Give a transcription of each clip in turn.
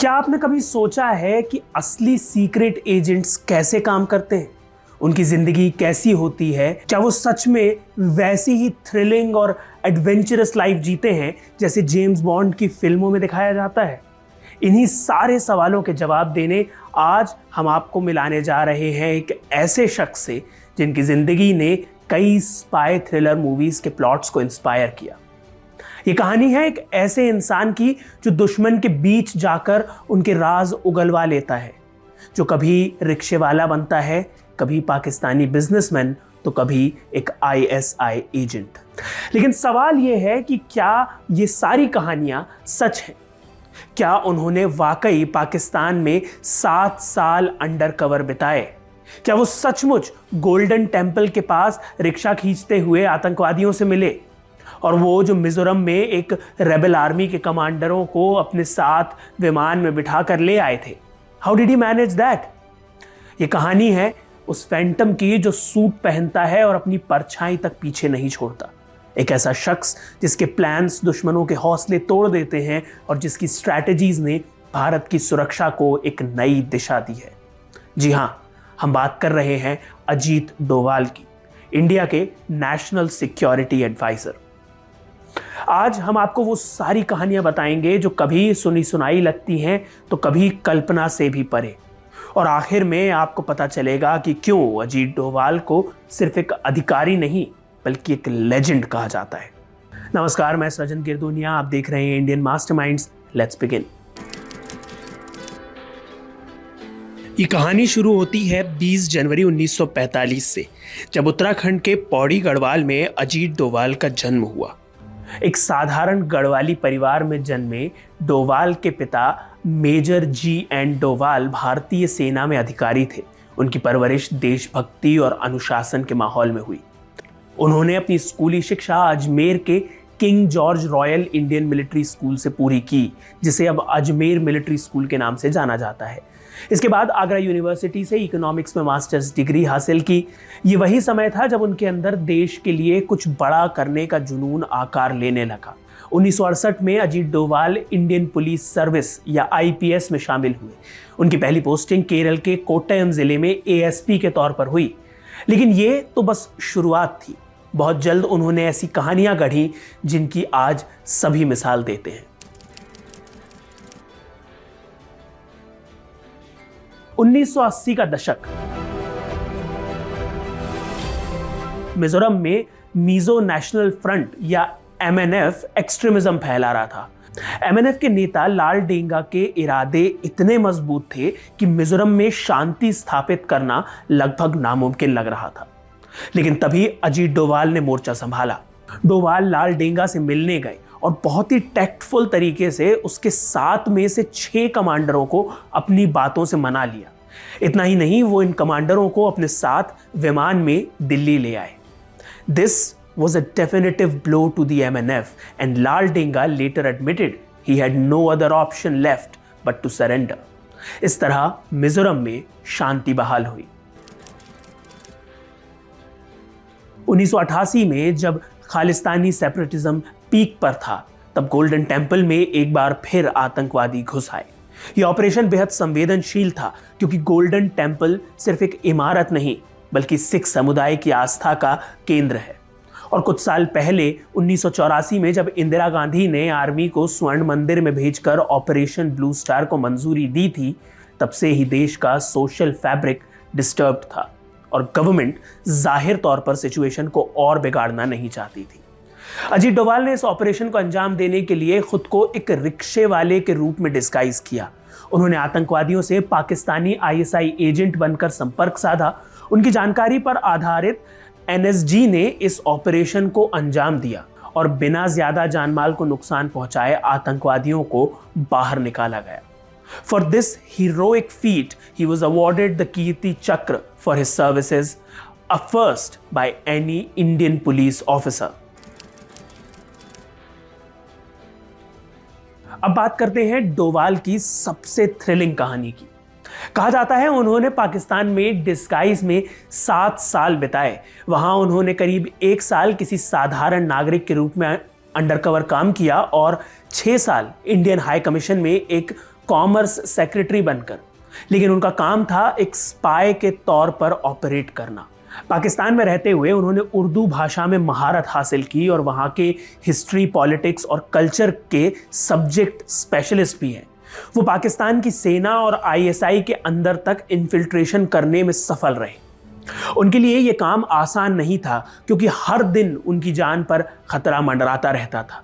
क्या आपने कभी सोचा है कि असली सीक्रेट एजेंट्स कैसे काम करते हैं? उनकी जिंदगी कैसी होती है? क्या वो सच में वैसी ही थ्रिलिंग और एडवेंचरस लाइफ जीते हैं जैसे जेम्स बॉन्ड की फिल्मों में दिखाया जाता है? इन्हीं सारे सवालों के जवाब देने आज हम आपको मिलाने जा रहे हैं एक ऐसे शख्स से जिनकी जिंदगी ने कई स्पाई थ्रिलर मूवीज के प्लॉट्स को इंस्पायर किया। ये कहानी है एक ऐसे इंसान की जो दुश्मन के बीच जाकर उनके राज उगलवा लेता है, जो कभी रिक्शे वाला बनता है, कभी पाकिस्तानी बिजनेसमैन, तो कभी एक आईएसआई एजेंट। लेकिन सवाल यह है कि क्या ये सारी कहानियां सच हैं? क्या उन्होंने वाकई पाकिस्तान में 7 साल अंडरकवर बिताए? क्या वो सचमुच गोल्डन टेम्पल के पास रिक्शा खींचते हुए आतंकवादियों से मिले? और वो जो मिजोरम में एक रेबल आर्मी के कमांडरों को अपने साथ विमान में बिठा कर ले आए थे, how did he manage that? ये कहानी है उस फैंटम की जो सूट पहनता है और अपनी परछाई तक पीछे नहीं छोड़ता। एक ऐसा शख्स जिसके प्लान्स दुश्मनों के हौसले तोड़ देते हैं और जिसकी स्ट्रैटेजीज ने भारत की सुरक्षा को एक नई दिशा दी है। जी हां, हम बात कर रहे हैं अजीत डोभाल की, इंडिया के नेशनल सिक्योरिटी एडवाइजर। आज हम आपको वो सारी कहानियां बताएंगे जो कभी सुनी सुनाई लगती हैं तो कभी कल्पना से भी परे, और आखिर में आपको पता चलेगा कि क्यों अजीत डोभाल को सिर्फ एक अधिकारी नहीं बल्कि एक लेजेंड कहा जाता है। नमस्कार, मैं सृजन गिरदुनिया, आप देख रहे हैं इंडियन मास्टरमाइंड्स। Let's begin. ये कहानी शुरू होती है 20 जनवरी 1945 से, जब उत्तराखंड के पौड़ी गढ़वाल में अजीत डोभाल का जन्म हुआ। एक साधारण गढ़वाली परिवार में जन्मे डोभाल के पिता मेजर जी.एन. डोभाल भारतीय सेना में अधिकारी थे। उनकी परवरिश देशभक्ति और अनुशासन के माहौल में हुई। उन्होंने अपनी स्कूली शिक्षा अजमेर के king George royal Indian military school से पूरी की, जिसे अब अजमेर मिलिट्री स्कूल के नाम से जाना जाता है। इसके बाद आगरा यूनिवर्सिटी से इकोनॉमिक्स में मास्टर्स डिग्री हासिल की। ये वही समय था जब उनके अंदर देश के लिए कुछ बड़ा करने का जुनून आकार लेने लगा। 1968 में Ajit Doval Indian police service या आईपीएस में शामिल हुए। उनकी पहली पोस्टिंग केरल के कोट्टयम जिले में एएसपी के तौर पर हुई। लेकिन ये तो बस शुरुआत थी। बहुत जल्द उन्होंने ऐसी कहानियां गढ़ी जिनकी आज सभी मिसाल देते हैं। 1980 का दशक, मिजोरम में मिजो नेशनल फ्रंट या एमएनएफ एक्सट्रीमिज्म फैला रहा था। एमएनएफ के नेता लाल डेंगा के इरादे इतने मजबूत थे कि मिजोरम में शांति स्थापित करना लगभग नामुमकिन लग रहा था। लेकिन तभी अजीत डोभाल ने मोर्चा संभाला। डोभाल लाल डेंगा से मिलने गए और बहुत ही टैक्टफुल तरीके से उसके 7 में से 6 कमांडरों को अपनी बातों से मना लिया। इतना ही नहीं, वो इन कमांडरों को अपने साथ विमान में दिल्ली ले आए। This was a definitive blow to the MNF, and Lal Denga later admitted he had no other option left but to surrender. इस तरह मिजोरम में शांति बहाल हुई। 1988 में जब खालिस्तानी सेपरेटिज्म पीक पर था, तब गोल्डन टेम्पल में एक बार फिर आतंकवादी घुस आए। यह ऑपरेशन बेहद संवेदनशील था क्योंकि गोल्डन टेम्पल सिर्फ एक इमारत नहीं बल्कि सिख समुदाय की आस्था का केंद्र है। और कुछ साल पहले 1984 में जब इंदिरा गांधी ने आर्मी को स्वर्ण मंदिर में भेजकर ऑपरेशन ब्लू स्टार को मंजूरी दी थी, तब से ही देश का सोशल फैब्रिक डिस्टर्ब्ड था और गवर्नमेंट जाहिर तौर पर सिचुएशन को और बिगाड़ना नहीं चाहती थी। अजीत डोभाल ने इस ऑपरेशन को अंजाम देने के लिए खुद को एक रिक्शे वाले के रूप में डिस्गाइज किया। उन्होंने आतंकवादियों से पाकिस्तानी आईएसआई एजेंट बनकर संपर्क साधा। उनकी जानकारी पर आधारित एनएसजी ने इस ऑपरेशन को अंजाम दिया और बिना ज्यादा जानमाल को नुकसान पहुंचाए आतंकवादियों को बाहर निकाला गया। For this heroic feat he was awarded the Kirti Chakra for his services, a first by any Indian police officer. अब बात करते हैं डोभाल की सबसे थ्रिलिंग कहानी की। कहा जाता है उन्होंने पाकिस्तान में डिस्गाइज में 7 साल बिताए। वहां उन्होंने करीब 1 साल किसी साधारण नागरिक के रूप में अंडरकवर काम किया और 6 साल इंडियन हाई कमीशन में एक कॉमर्स सेक्रेटरी बनकर, लेकिन उनका काम था एक स्पाई के तौर पर ऑपरेट करना। पाकिस्तान में रहते हुए उन्होंने उर्दू भाषा में महारत हासिल की और वहाँ के हिस्ट्री, पॉलिटिक्स और कल्चर के सब्जेक्ट स्पेशलिस्ट भी हैं। वो पाकिस्तान की सेना और आईएसआई के अंदर तक इन्फिल्ट्रेशन करने में सफल रहे। उनके लिए यह काम आसान नहीं था क्योंकि हर दिन उनकी जान पर खतरा मंडराता रहता था।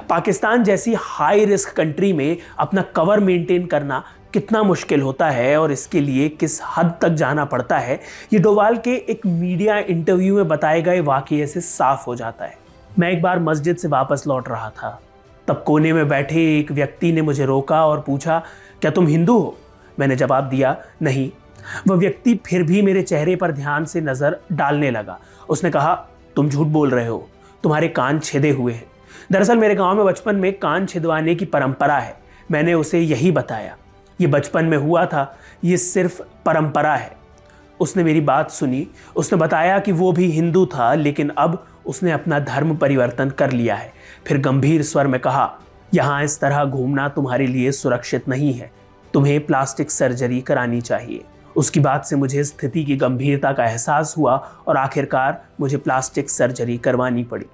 पाकिस्तान जैसी हाई रिस्क कंट्री में अपना कवर मेंटेन करना कितना मुश्किल होता है और इसके लिए किस हद तक जाना पड़ता है, ये डोवाल के एक मीडिया इंटरव्यू में बताए गए वाकये से साफ हो जाता है। मैं एक बार मस्जिद से वापस लौट रहा था, तब कोने में बैठे एक व्यक्ति ने मुझे रोका और पूछा, क्या तुम हिंदू हो? मैंने जवाब दिया, नहीं। वह व्यक्ति फिर भी मेरे चेहरे पर ध्यान से नजर डालने लगा। उसने कहा, तुम झूठ बोल रहे हो, तुम्हारे कान छिदे हुए हैं। दरअसल मेरे गांव में बचपन में कान छिदवाने की परंपरा है। मैंने उसे यही बताया, ये बचपन में हुआ था, ये सिर्फ परंपरा है। उसने मेरी बात सुनी। उसने बताया कि वो भी हिंदू था, लेकिन अब उसने अपना धर्म परिवर्तन कर लिया है। फिर गंभीर स्वर में कहा, यहाँ इस तरह घूमना तुम्हारे लिए सुरक्षित नहीं है, तुम्हें प्लास्टिक सर्जरी करानी चाहिए। उसकी बात से मुझे स्थिति की गंभीरता का एहसास हुआ और आखिरकार मुझे प्लास्टिक सर्जरी करवानी पड़ी।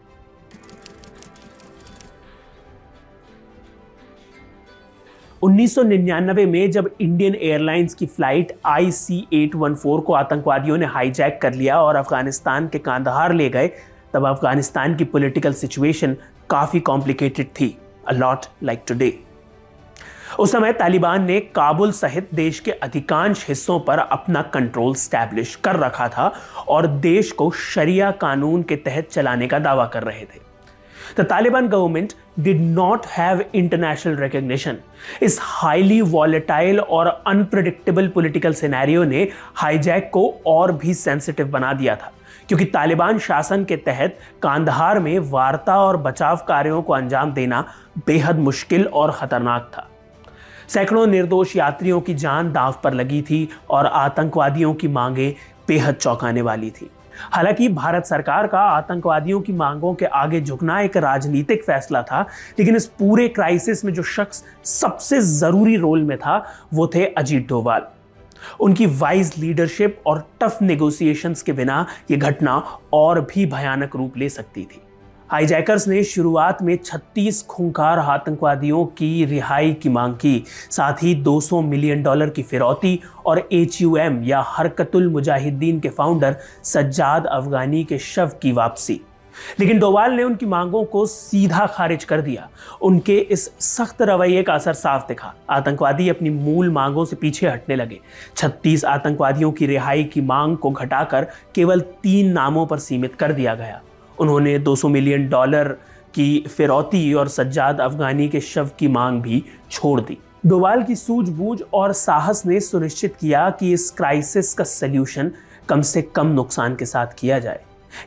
उन्नीस 1999 में जब इंडियन एयरलाइंस की फ्लाइट IC-814 को आतंकवादियों ने हाईजैक कर लिया और अफगानिस्तान के कांधार ले गए, तब अफगानिस्तान की पॉलिटिकल सिचुएशन काफी कॉम्प्लिकेटेड थी, अ लॉट लाइक टुडे। उस समय तालिबान ने काबुल सहित देश के अधिकांश हिस्सों पर अपना कंट्रोल स्टैब्लिश कर रखा था और देश को शरिया कानून के तहत चलाने का दावा कर रहे थे। The Taliban government did not have international recognition. इस highly volatile और unpredictable political scenario ने हाईजैक को और भी सेंसिटिव बना दिया था, क्योंकि तालिबान शासन के तहत कांधार में वार्ता और बचाव कार्यों को अंजाम देना बेहद मुश्किल और खतरनाक था। सैकड़ों निर्दोष यात्रियों की जान दांव पर लगी थी और आतंकवादियों की मांगें बेहद चौंकाने वाली थी। हालांकि भारत सरकार का आतंकवादियों की मांगों के आगे झुकना एक राजनीतिक फैसला था, लेकिन इस पूरे क्राइसिस में जो शख्स सबसे जरूरी रोल में था वो थे अजीत डोभाल। उनकी वाइज लीडरशिप और टफ नेगोशिएशंस के बिना यह घटना और भी भयानक रूप ले सकती थी। हाईजैकर्स ने शुरुआत में 36 खूंखार आतंकवादियों की रिहाई की मांग की, साथ ही $200 मिलियन की फिरौती और HUM या हरकतुल मुजाहिदीन के फाउंडर सज्जाद अफगानी के शव की वापसी। लेकिन डोभाल ने उनकी मांगों को सीधा खारिज कर दिया। उनके इस सख्त रवैये का असर साफ दिखा। आतंकवादी अपनी मूल मांगों से पीछे हटने लगे। 36 आतंकवादियों की रिहाई की मांग को घटाकर केवल 3 नामों पर सीमित कर दिया गया। उन्होंने $200 मिलियन की फिरौती और सज्जाद अफगानी के शव की मांग भी छोड़ दी। डोभाल की सूझबूझ और साहस ने सुनिश्चित किया कि इस क्राइसिस का सल्यूशन कम से कम नुकसान के साथ किया जाए।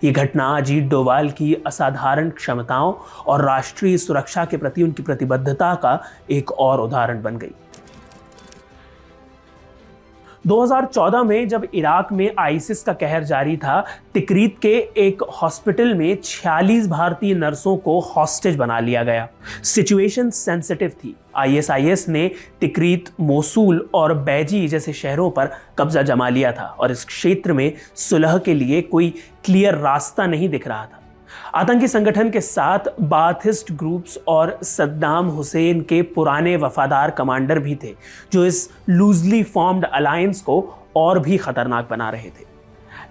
ये घटना अजीत डोभाल की असाधारण क्षमताओं और राष्ट्रीय सुरक्षा के प्रति उनकी प्रतिबद्धता का एक और उदाहरण बन गई। 2014 में जब इराक में आईसिस का कहर जारी था, तिकरीत के एक हॉस्पिटल में 46 भारतीय नर्सों को हॉस्टेज बना लिया गया। सिचुएशन सेंसिटिव थी। ISIS ने तिकरीत, मोसूल और बैजी जैसे शहरों पर कब्जा जमा लिया था और इस क्षेत्र में सुलह के लिए कोई क्लियर रास्ता नहीं दिख रहा था। आतंकी संगठन के साथ बाथिस्ट ग्रुप्स और सद्दाम हुसैन के पुराने वफादार कमांडर भी थे, जो इस लूजली फॉर्म्ड अलायंस को और भी खतरनाक बना रहे थे।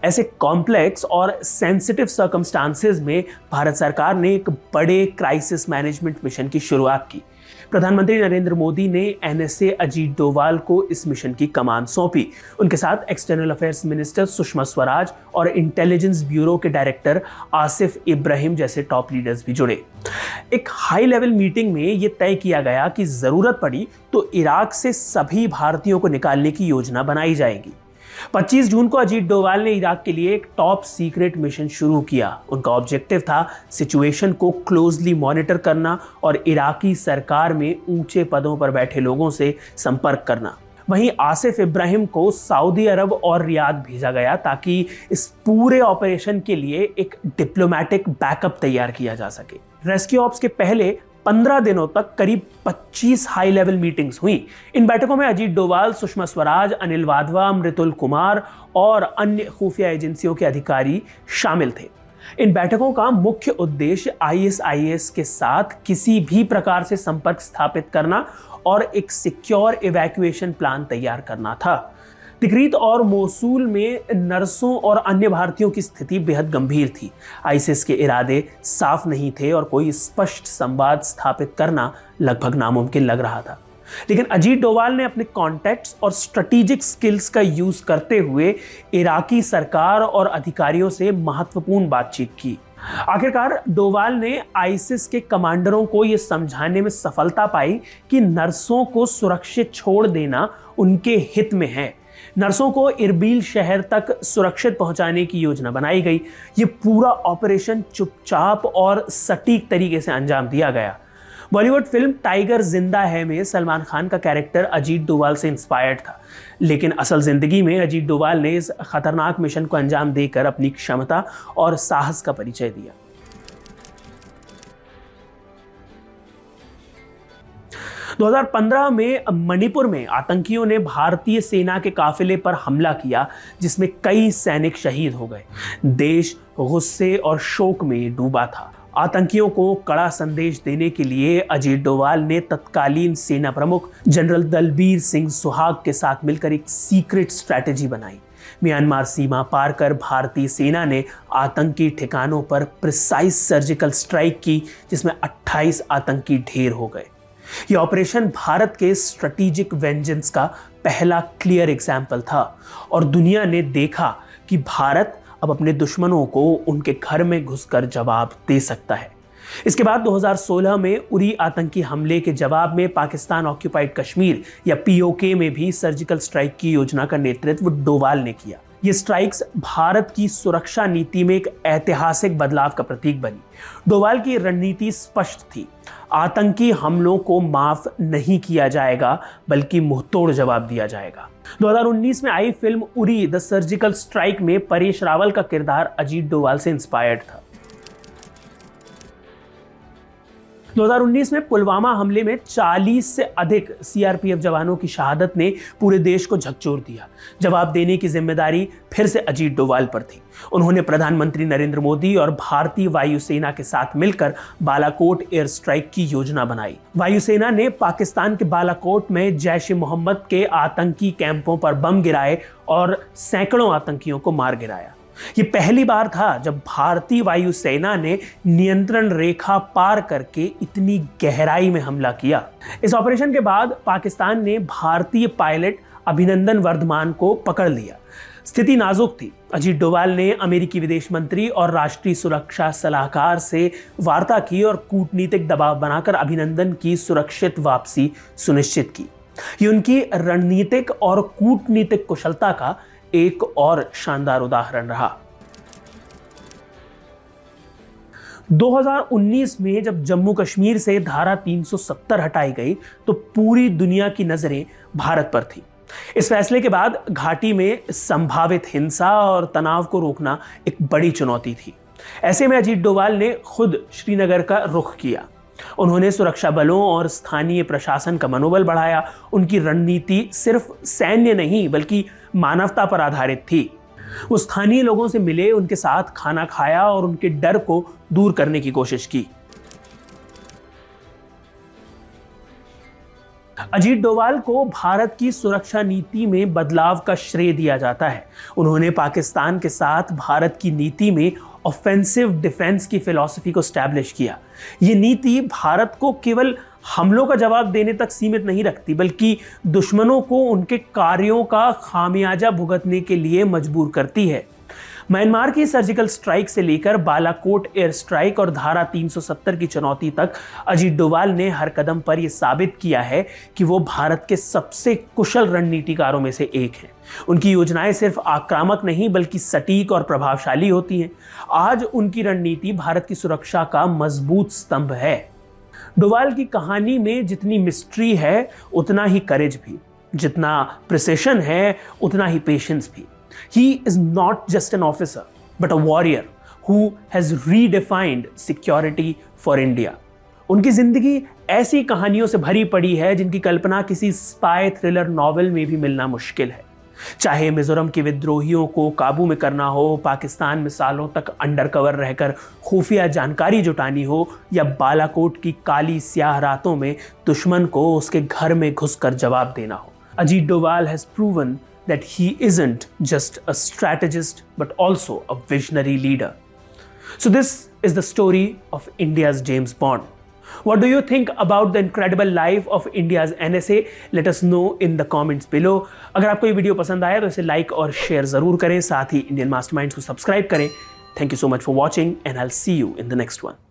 ऐसे कॉम्प्लेक्स और सेंसिटिव सर्कमस्टांसेस में भारत सरकार ने एक बड़े क्राइसिस मैनेजमेंट मिशन की शुरुआत की। प्रधानमंत्री नरेंद्र मोदी ने NSA अजीत डोभाल को इस मिशन की कमान सौंपी। उनके साथ external affairs minister Sushma Swaraj और इंटेलिजेंस ब्यूरो के डायरेक्टर आसिफ इब्राहिम जैसे टॉप लीडर्स भी जुड़े। एक हाई लेवल मीटिंग में यह तय किया गया कि जरूरत पड़ी तो इराक से सभी भारतीयों को निकालने की योजना बनाई जाएगी। 25 जून को अजीत डोभाल ने इराक के लिए एक टॉप सीक्रेट मिशन शुरू किया। उनका ऑब्जेक्टिव था सिचुएशन को क्लोजली मॉनिटर करना और इराकी सरकार में ऊंचे पदों पर बैठे लोगों से संपर्क करना। वहीं आसिफ इब्राहिम को सऊदी अरब और रियाद भेजा गया ताकि इस पूरे ऑपरेशन के लिए एक डिप्लोमेटिक बैकअप तैयार किया जा सके। रेस्क्यू ऑप्स के पहले 15 दिनों तक करीब 25 हाई लेवल मीटिंग्स हुई। इन बैठकों में अजीत डोभाल, सुषमा स्वराज, अनिल वाधवा, मृदुल कुमार और अन्य खुफिया एजेंसियों के अधिकारी शामिल थे। इन बैठकों का मुख्य उद्देश्य आईएसआईएस के साथ किसी भी प्रकार से संपर्क स्थापित करना और एक सिक्योर इवैक्यूएशन प्लान तैयार करना था। तिक्रीत और मोसूल में नर्सों और अन्य भारतीयों की स्थिति बेहद गंभीर थी। आईसिस के इरादे साफ नहीं थे और कोई स्पष्ट संवाद स्थापित करना लगभग नामुमकिन लग रहा था। लेकिन अजीत डोभाल ने अपने कॉन्टैक्ट्स और स्ट्रेटेजिक स्किल्स का यूज करते हुए इराकी सरकार और अधिकारियों से महत्वपूर्ण बातचीत की। आखिरकार डोभाल ने आईसिस के कमांडरों को यह समझाने में सफलता पाई कि नर्सों को सुरक्षित छोड़ देना उनके हित में है। नर्सों को इरबिल शहर तक सुरक्षित पहुंचाने की योजना बनाई गई। यह पूरा ऑपरेशन चुपचाप और सटीक तरीके से अंजाम दिया गया। बॉलीवुड फिल्म टाइगर जिंदा है में सलमान खान का कैरेक्टर अजीत डोभाल से इंस्पायर्ड था, लेकिन असल जिंदगी में अजीत डोभाल ने इस खतरनाक मिशन को अंजाम देकर अपनी क्षमता और साहस का परिचय दिया। 2015 में मणिपुर में आतंकियों ने भारतीय सेना के काफिले पर हमला किया, जिसमें कई सैनिक शहीद हो गए। देश गुस्से और शोक में डूबा था। आतंकियों को कड़ा संदेश देने के लिए अजीत डोभाल ने तत्कालीन सेना प्रमुख जनरल दलबीर सिंह सुहाग के साथ मिलकर एक सीक्रेट स्ट्रैटेजी बनाई। म्यांमार सीमा पार कर भारतीय सेना ने आतंकी ठिकानों पर प्रिसाइज सर्जिकल स्ट्राइक की, जिसमें 28 आतंकी ढेर हो गए। यह ऑपरेशन भारत के स्ट्रेटेजिक वेंजेंस का पहला क्लियर एग्जाम्पल था और दुनिया ने देखा कि भारत अब अपने दुश्मनों को उनके घर में घुसकर जवाब दे सकता है। इसके बाद 2016 में उरी आतंकी हमले के जवाब में पाकिस्तान ऑक्यूपाइड कश्मीर या पीओके में भी सर्जिकल स्ट्राइक की योजना का नेतृत्व डोभाल ने किया। ये स्ट्राइक्स भारत की सुरक्षा नीति में एक ऐतिहासिक बदलाव का प्रतीक बनी। डोभाल की रणनीति स्पष्ट थी, आतंकी हमलों को माफ नहीं किया जाएगा बल्कि मुंहतोड़ जवाब दिया जाएगा। 2019 में आई film Uri the surgical strike में परेश रावल का किरदार अजीत डोभाल से इंस्पायर्ड था। 2019 में पुलवामा हमले में 40 से अधिक सीआरपीएफ जवानों की शहादत ने पूरे देश को झकझोर दिया। जवाब देने की जिम्मेदारी फिर से अजीत डोभाल पर थी। उन्होंने प्रधानमंत्री नरेंद्र मोदी और भारतीय वायुसेना के साथ मिलकर बालाकोट एयर स्ट्राइक की योजना बनाई। वायुसेना ने पाकिस्तान के बालाकोट में जैश ए मोहम्मद के आतंकी कैंपों पर बम गिराए और सैकड़ों आतंकियों को मार गिराया। ये पहली बार था जब भारतीय वायुसेना ने नियंत्रण रेखा पार करके इतनी गहराई में हमला किया। इस ऑपरेशन के बाद पाकिस्तान ने भारतीय पायलट अभिनंदन वर्धमान को पकड़ लिया। स्थिति नाजुक थी। अजीत डोभाल ने अमेरिकी विदेश मंत्री और राष्ट्रीय सुरक्षा सलाहकार से वार्ता की और कूटनीतिक दबाव बनाकर अभिनंदन की सुरक्षित वापसी सुनिश्चित की। ये उनकी रणनीतिक और कूटनीतिक कुशलता का एक और शानदार उदाहरण रहा। 2019 में जब जम्मू कश्मीर से धारा 370 हटाई गई तो पूरी दुनिया की नजरें भारत पर थी। इस फैसले के बाद घाटी में संभावित हिंसा और तनाव को रोकना एक बड़ी चुनौती थी। ऐसे में अजीत डोभाल ने खुद श्रीनगर का रुख किया। उन्होंने सुरक्षा बलों और स्थानीय प्रशासन का मनोबल बढ़ाया। उनकी रणनीति सिर्फ सैन्य नहीं बल्कि मानवता पर आधारित थी। वो स्थानीय लोगों से मिले, उनके साथ खाना खाया और उनके डर को दूर करने की कोशिश की। अजीत डोभाल को भारत की सुरक्षा नीति में बदलाव का श्रेय दिया जाता है। उन्होंने पाकिस्तान के साथ भारत की नीति में ऑफेंसिव डिफेंस की फिलॉसफी को स्टैब्लिश किया। ये नीति भारत को केवल हमलों का जवाब देने तक सीमित नहीं रखती बल्कि दुश्मनों को उनके कार्यों का खामियाजा भुगतने के लिए मजबूर करती है। म्यांमार की सर्जिकल स्ट्राइक से लेकर बालाकोट एयर स्ट्राइक और धारा 370 की चुनौती तक अजीत डोभाल ने हर कदम पर यह साबित किया है कि वो भारत के सबसे कुशल रणनीतिकारों में से एक हैं। उनकी योजनाएं सिर्फ आक्रामक नहीं बल्कि सटीक और प्रभावशाली होती हैं। आज उनकी रणनीति भारत की सुरक्षा का मजबूत स्तंभ है। डोभाल की कहानी में जितनी मिस्ट्री है उतना ही करेज भी, जितना प्रिसिशन है उतना ही पेशेंस भी। He is not just an officer, but a warrior who has redefined security for India. उनकी जिंदगी ऐसी कहानियों से भरी पड़ी है जिनकी कल्पना किसी स्पाई थ्रिलर नॉवेल में भी मिलना मुश्किल है। चाहे मिजोरम के विद्रोहियों को काबू में करना हो, पाकिस्तान में सालों तक अंडरकवर रहकर खुफिया जानकारी जुटानी हो, या बालाकोट की काली स्याह रातों में दुश्मन को उसके घर में घुसकर जवाब देना हो, Ajit Doval has proven that he isn't just a strategist but also a visionary leader. So this is the story of India's James Bond. What do you think about the incredible life of India's NSA? Let us know in the comments below. अगर आपको ये video पसंद आया तो इसे like और share जरूर करें, साथ ही इंडियन मास्टरमाइंड्स को सब्सक्राइब करें। Thank you so much for watching and I'll see you in the next one.